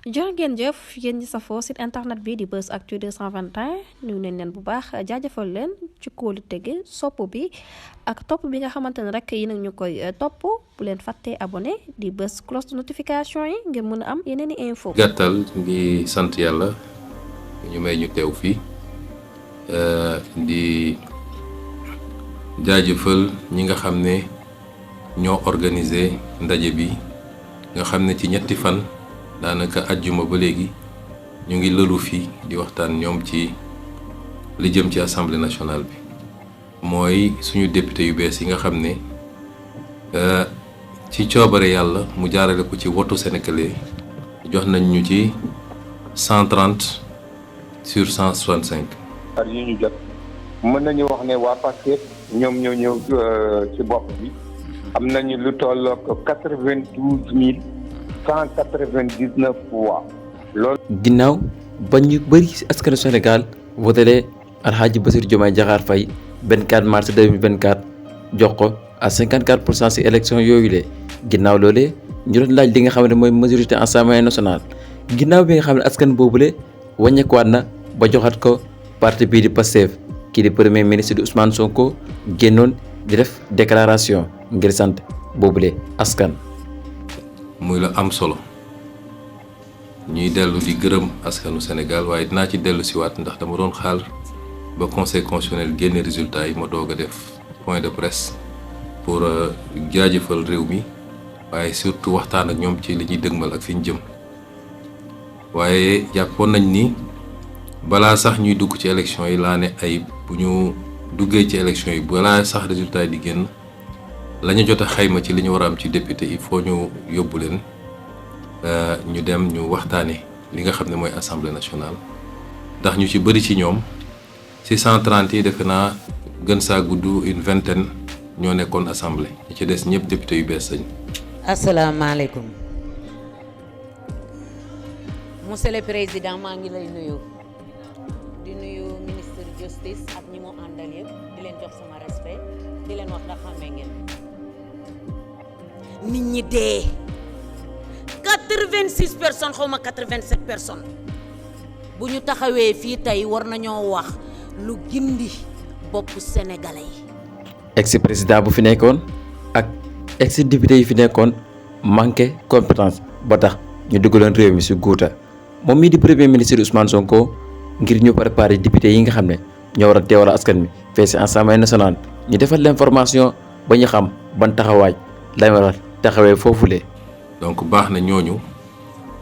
jërë ngeen jëf yéen ñi safoo site internet bi di Buzz Actu 221 nuyu nañ leen bu baax jaajëfal leen ci kóolu tege sopp bi ak topp bi nga xamante ne rek yi nag ñu koy topp bu leen fàttee abonné di bës cloche de notification yi ngir mën a am yeneen i info. gàttal ngi sant yàlla ñu may ñu teew fii di jaajëfal ñi nga xam ne ñoo organiser ndaje bi nga xam ne ci ñetti fan daanaka àjjuma ba léegi ñu ngi lëlu fii di waxtaan ñoom ci li jëm ci assemblée nationale bi mooy suñu député yu bees yi nga xam ne ci coobare yàlla mu jaarale ko ci wotu sénégalais jox nañ ñu ci 130 sur 165. yi ñu jot mën nañu wax ne waa Pastef ñoom ñoo ñëw ci bopp bi am nañu lu tollook 92 199 voix. loolu. ginnaaw ba ñu bëri ci askanu Sénégal votelee Alhaji Bassirou Diomaye Diakhar Faye 24 mars 2024 jox ko à 54% ci élection yooyu le ginnaaw loolee ñu doon laaj li nga xam ne mooy majorité Assemblée nationale ginnaaw bi nga xam ne askan boobule wàññeekuwaat na ba joxat ko parti bii di Pastef kii di premier ministre di Ousmane Sonko génnoon di def déclaration ngir sant boobule askan. muy la am solo ñuy dellu di gërëm askanu Sénégal waaye dinaa ci dellu siwaat ndax dama doon xaar ba conseil constitutionnel génne résultat yi ma doog a def point de presse pour jaajëfal réew mi waaye surtout waxtaan ak ñoom ci li ñuy dëgmal ak fi ñu jëm waaye jàppoon nañ ni balaa sax ñuy dugg ci élection yi laa ne ay bu ñu duggee ci élection yi balaa sax résultat yi di génn la ñu jot a xayma ci li ñu war a am ci député il faut ñu yóbbu leen ñu dem ñu waxtaane li nga xam ne mooy assemblée nationale ndax ñu ci bëri ci ñoom ci 130 yi defe naa gën saa gudd une vingtaine ñoo nekkoon assemblée ñi ci des ñëpp député yu bees lañ. asalaamaaleykum monsieur le président maa ngi lay nuyu di nuyu ministre justice ak ñi mu àndal yëpp di leen jox sama respect di leen wax ndax xamee ngeen. nit ñi dee 86 personnes xaw ma 87 personnes bu ñu taxawee fii tey war nañoo wax lu gindi bopp sénégalais yi. ex président bu fi nekkoon ak ex député yi fi nekkoon manqué compétence ba tax ñu duggaloon réew mi ci guuta moom mii di premier ministre Ousmane Sonko ngir ñu préparer député yi nga xam ne ñoo war a teewal askan mi fee ci Assemblée nationale ñu defal l'information ba ñu xam ban taxawaay lañ war a taxawee foofule. donc baax na ñooñu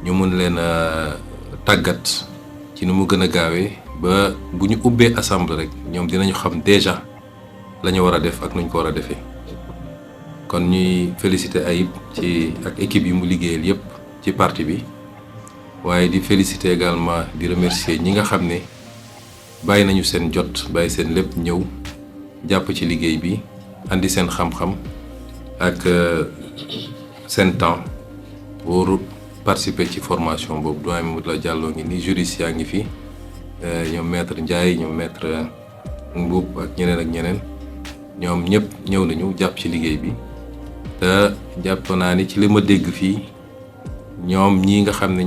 ñu mun leen a tàggat ci nu mu gën a gaawee ba bu ñu ubbee assemblée rek ñoom dinañu xam déjà la ñu war a def ak nuñ ko war a defee kon ñuy féliciter Ayib ci ak équipe yi mu liggéeyal yépp ci parti bi waaye di féliciter également di remercier ñi nga xam ne bàyyi nañu seen jot bàyyi seen lépp ñëw jàpp ci liggéey bi andi seen xam-xam ak seen temps pour participer ci formation boobu doyen Mamadou Diallo ngi ni juriste yaa ngi fi ñoom maître Ndiaye ñoom maître Mbuub ak ñeneen ñoom ñëpp ñëw nañu jàpp ci liggéey bi te jàpp naa ni ci li ma dégg fii ñoom ñii nga xam ne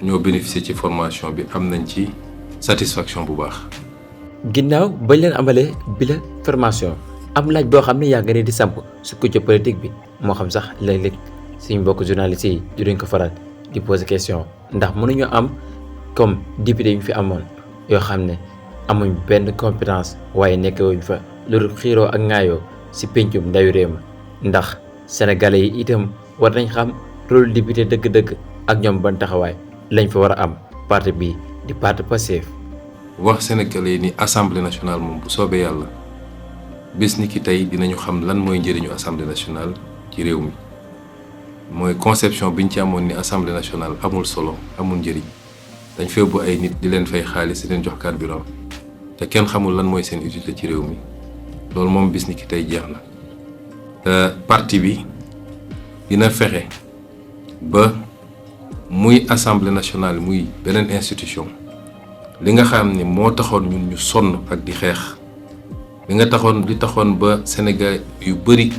ñoo bénéficier ci formation bi am nañ ci satisfaction bu baax. ginnaaw bañ leen amalee bi la formation am laaj boo xam ne yaa nga ne di samp su ko ci politique bi moo xam sax léeg-léeg suñu mbokk journaliste yi du duñ ko faral di poser question ndax mënuñu am comme député yu fi amoon yoo xam ne amuñ benn compétence waaye nekkewuñ fa loolu xiiroo ak ŋaayoo ci pencum ndayu réew ma ndax sénégalais yi itam war nañ xam rôle député dëgg-dëgg ak ñoom ban taxawaay lañ fa war a am parti bii di parti Pastef. wax sénégalais yi ni assemblée nationale moom bu soobee yàlla bis ni ki tey dinañu xam lan mooy njëriñu assemblée nationale ci réew mi mooy conception biñ ci amoon ni assemblée nationale amul solo amul njëriñ dañ fee bu ay nit di leen fay xaalis di leen jox carburant te kenn xamul lan mooy seen utilité ci réew mi loolu moom bis ni ki tey jeex na te parti bi dina fexe ba muy assemblée nationale muy beneen institution li nga xam ne moo taxoon ñun ñu sonn ak di xeex li taxoon ba Sénégal yu bari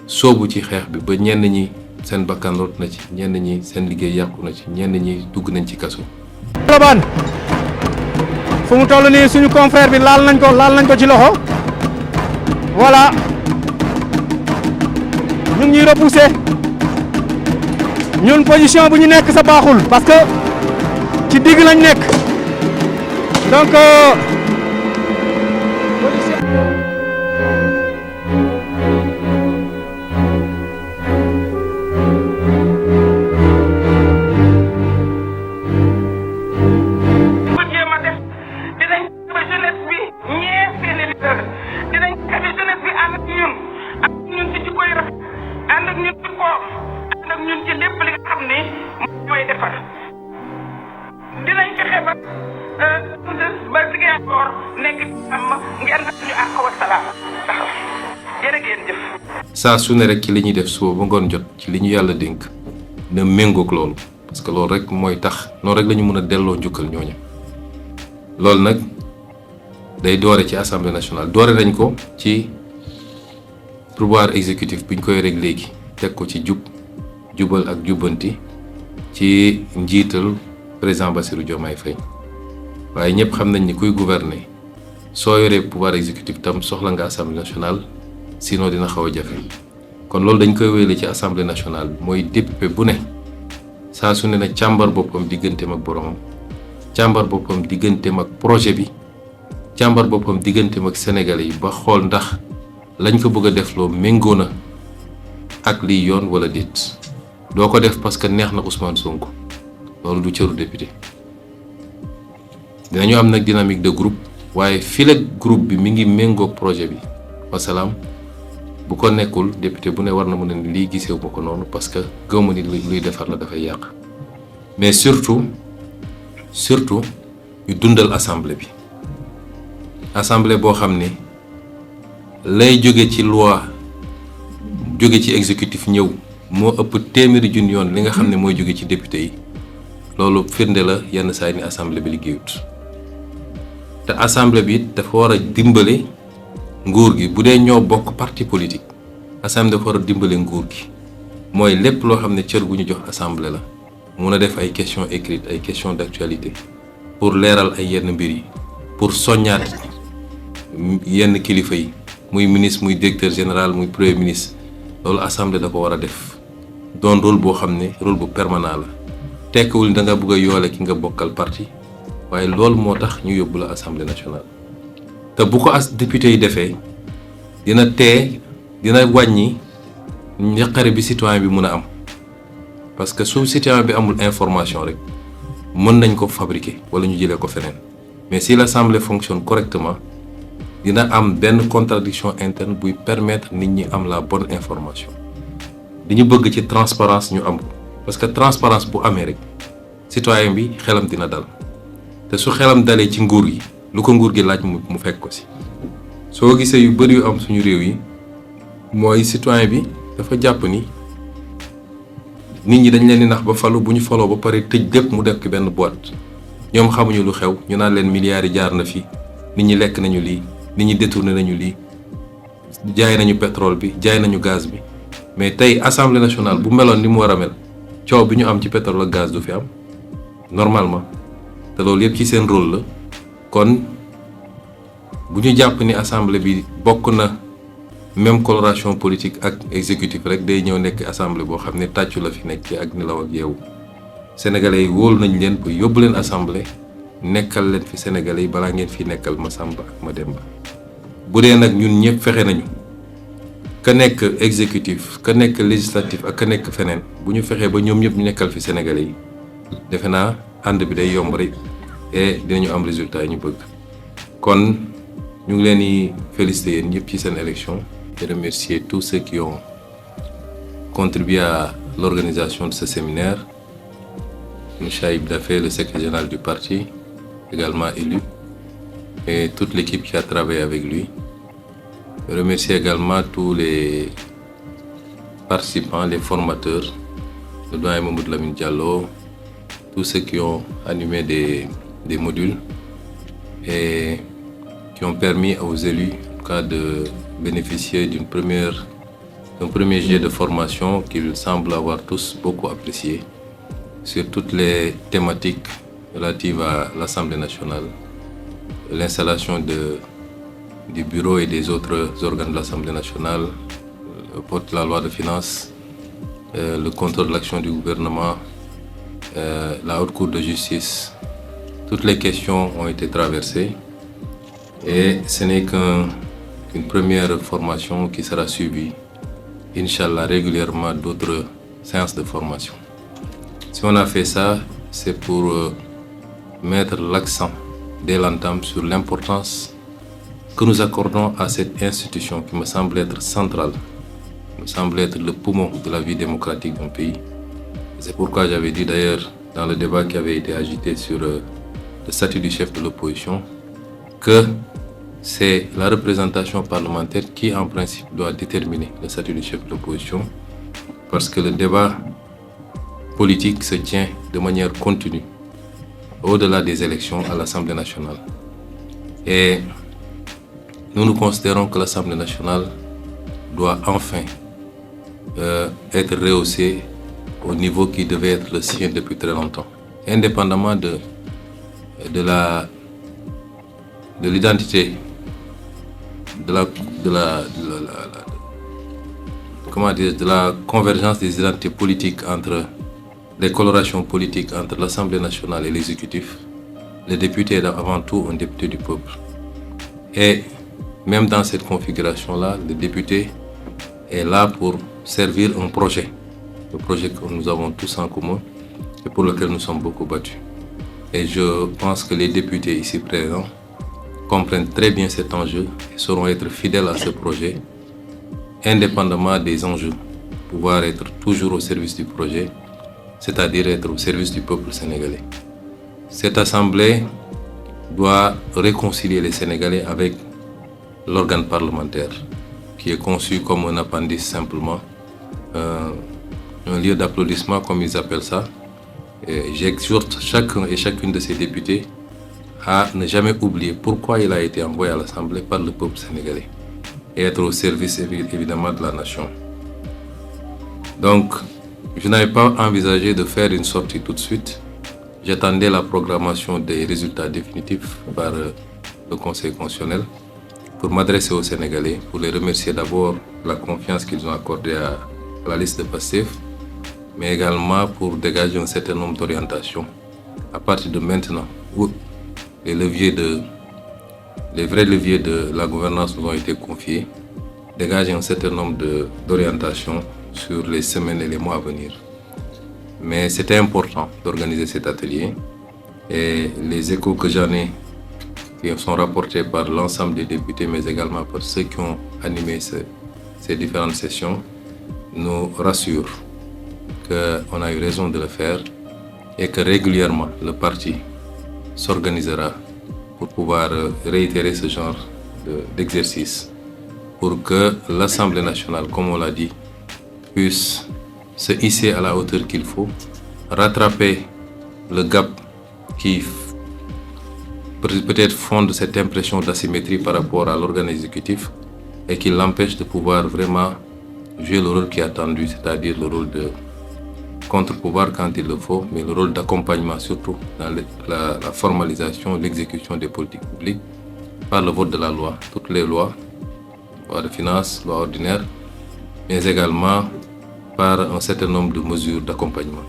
soobu ci xeex bi ba ñenn ñi seen bakkan rot na ci ñenn ñi seen liggéey yàqu na ci ñenn ñi dugg nañ ci kaso. Colobane fu mu toll nii suñu confrère bi laal nañ ko ci loxo voilà ñu ngi ñuy repoussé ñun position bu ñu nekk sa baaxul parce que ci digg lañ nekk donc position. saa su ne rek ci li ñuy def suba ba ngoon jot ci li ñu yàlla dénk na méngoog loolu parce que loolu rek mooy tax noonu rek la ñu mën a delloo njukkal ñooña loolu nag day doore ci assemblée nationale doore nañ ko ci pouvoir exécutif bi ñu koy rek léegi teg ko ci jubal ak jubbanti ci njiital président Bassirou Diomaye Faye waaye ñëpp xam nañ ni kuy gouverner soo yoree pouvoir exécutif tam soxla nga assemblée nationale sinon dina xaw a jafe kon loolu dañ koy wéyale ci assemblée nationale bi mooy député bu ne saa su ne na càmbar boppam digganteem ak boromam càmbar boppam digganteem ak projet bi càmbar boppam digganteem ak sénégalais yi ba xool ndax lañ ko bëgg a def loo méngoo na ak liy yoon wala déet doo ko def parce que neex na Ousmane Sonko loolu du cëru député dinañu am nag dynamique de groupe waaye fii la groupe bi mi ngi méngoog projet bi wasalaam bu ko nekkul député bu ne war na mën a ni lii gisewu ma ko noonu parce que gëwma ni luy defar la dafay yàq mais surtout ñu dundal assemblée bi assemblée boo xam ne lay jóge ci loi jóge ci exécutif ñëw moo ëpp téeméeri junni yoon li nga xam ne mooy jóge ci député yi loolu firnde la yenn saa yi ni assemblée bi liggéeyut te assemblée bi it dafa war a dimbale nguur gi bu dee ñoo bokk parti politique assemblée dafa war a dimbale nguur gi mooy lépp loo xam ne cër gu ñu jox assemblée la mun a def ay questions écrites ay questions d'actualité pour leeral ay yenn mbir yi pour soññaat yenn kilifa yi muy ministre muy directeur général muy premier ministre loolu assemblée da ko war a def doon rôle boo xam ne rôle bu permanent la tekkiwul da nga bëgg a yoole ki nga bokkal parti waaye loolu moo tax ñu yóbbu la assemblée nationale te bu ko député yi defee dina wàññi njaqare bi citoyen bi mën a am parce que su citoyen bi amul information rek mën nañ ko fabriquer wala ñu jëlee ko feneen mais si l'assemblée fonctionne correctement dina am benn contradiction interne buy permettre nit ñi am la bonne information li ñu bëgg ci transparence ñu am ko parce que transparence bu amee rek citoyen bi xelam dina dal te su xelam dalee ci nguur gi lu ko nguur gi laaj mu fekk ko si soo gisee yu bari yu am suñu réew yi mooy citoyen bi dafa jàpp ni nit ñi dañ leen di nax ba falu bu ñu faloo ba pare tëj lépp mu def ki benn boîte ñoom xamuñu lu xew ñu naan leen milliards yi jaar na fi nit ñi lekk nañu lii nit ñi détourné nañu lii jaay nañu pétrole bi jaay nañu gaz bi mais tey assemblée nationale bu meloon ni mu war a mel coow bi ñu am ci pétrole ak gaz du fi am normalement te loolu yëpp ci seen rôle la kon bu ñu jàpp ni assemblée bi bokk na même coloration politique ak exécutif rek day ñëw nekk assemblée boo xam ne tàccu la fi nekk ak nelaw ak yeewu sénégalais yi wóolu nañ leen ba yóbbu leen assemblée nekkal leen fi sénégalais yi balaa ngeen fi nekkal ma Samba ak ma Demba bu dee nag ñun ñëpp fexe nañu ka nekk exécutif ka nekk législatif ak ka nekk feneen bu ñu fexee ba ñoom ñëpp ñu nekkal fi sénégalais yi defe naa ànd bi day yomb rek et dinañu am résultat yi ñu bëgg kon ñu ngi leen di féliciter yéen ñëpp ci seen élection et remercier tous ceux qui ont contribué à l'organisation de ce séminaire. M. Chaïb Dafé, le secrétaire général du parti, également élu, et toute l'équipe qui a travaillé avec lui. Je remercie également tous les participants, les formateurs, le doyen Mamoud Lamine Diallo, tous ceux qui ont animé des modules et qui ont permis aux élus en tout cas, de bénéficier d'une première un premier jet de formation qu'ils semblent avoir tous beaucoup apprécié sur toutes les thématiques relatives à l'Assemblée nationale, l'installation du bureau et des autres organes de l'Assemblée nationale, la loi de finances, le contrôle de l'action du gouvernement, la haute cour de justice. Toutes les questions ont été traversées et ce n'est qu'une première formation qui sera suivie, Inch'Allah, régulièrement d'autres séances de formation. Si on a fait ça, c'est pour mettre l'accent dès l'entame sur l'importance que nous accordons à cette institution qui me semble être centrale, me semble être le poumon de la vie démocratique d'un pays. C'est pourquoi j'avais dit d'ailleurs dans le débat qui avait été agité sur le statut du chef de l'opposition que c'est la représentation parlementaire qui en principe doit déterminer le statut du chef de l'opposition, parce que le débat politique se tient de manière continue au-delà des élections à l'Assemblée nationale. Et nous considérons que l'Assemblée nationale doit enfin être rehaussée au niveau qui devait être le sien depuis très longtemps, indépendamment de l'identité, de la convergence des identités politiques entre les colorations politiques entre l'Assemblée nationale et l'exécutif. Le député est avant tout un député du peuple. Et même dans cette configuration-là, le député est là pour servir un projet, le projet que nous avons tous en commun et pour lequel nous sommes beaucoup battus. Et je pense que les députés ici présents comprennent très bien cet enjeu et sauront être fidèles à ce projet, indépendamment des enjeux, pouvoir être toujours au service du projet, c'est-à-dire être au service du peuple sénégalais. Cette assemblée doit réconcilier les Sénégalais avec l'organe parlementaire, qui est conçu comme un appendice simplement, un lieu d'applaudissement comme ils appellent ça. J'exhorte chacun et chacune de ces députés à ne jamais oublier pourquoi il a été envoyé à l'Assemblée par le peuple sénégalais et être au service évidemment de la nation. Donc, je n'avais pas envisagé de faire une sortie tout de suite. J'attendais la programmation des résultats définitifs par le Conseil constitutionnel pour m'adresser aux Sénégalais, pour les remercier d'abord de la confiance qu'ils ont accordée à la liste de Pastef, mais également pour dégager un certain nombre d'orientations à partir de maintenant où les vrais leviers de la gouvernance nous ont été confiés, dégager un certain nombre d'orientations sur les semaines et les mois à venir. Mais c'était important d'organiser cet atelier et les échos que j'en ai, qui sont rapportés par l'ensemble des députés, mais également par ceux qui ont animé ces différentes sessions, nous rassurent qu'on a eu raison de le faire et que régulièrement le parti s'organisera pour pouvoir réitérer ce genre d'exercice pour que l'Assemblée nationale, comme on l'a dit, puisse se hisser à la hauteur qu'il faut, rattraper le gap qui peut-être fonde cette impression d'asymétrie par rapport à l'organe exécutif et qui l'empêche de pouvoir vraiment jouer le rôle qui est attendu, c'est-à-dire le rôle de contre-pouvoir quand il le faut, mais le rôle d'accompagnement surtout dans la formalisation, l'exécution des politiques publiques par le vote de la loi, toutes les lois, loi de finances, loi ordinaire, mais également par un certain nombre de mesures d'accompagnement.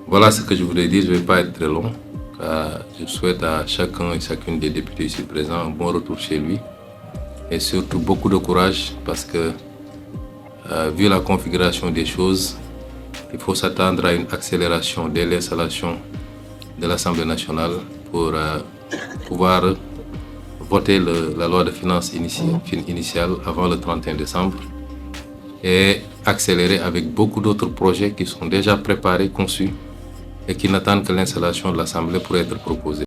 Voilà ce que je voulais dire, je ne vais pas être très long. Je souhaite à chacun et chacune des députés ici présents un bon retour chez lui et surtout beaucoup de courage parce que vu la configuration des choses, il faut s'attendre à une accélération dès l'installation de l'Assemblée nationale pour pouvoir voter la loi de finances initiale avant le 31 décembre et accélérer avec beaucoup d'autres projets qui sont déjà préparés, conçus et qui n'attendent que l'installation de l'Assemblée pour être proposés.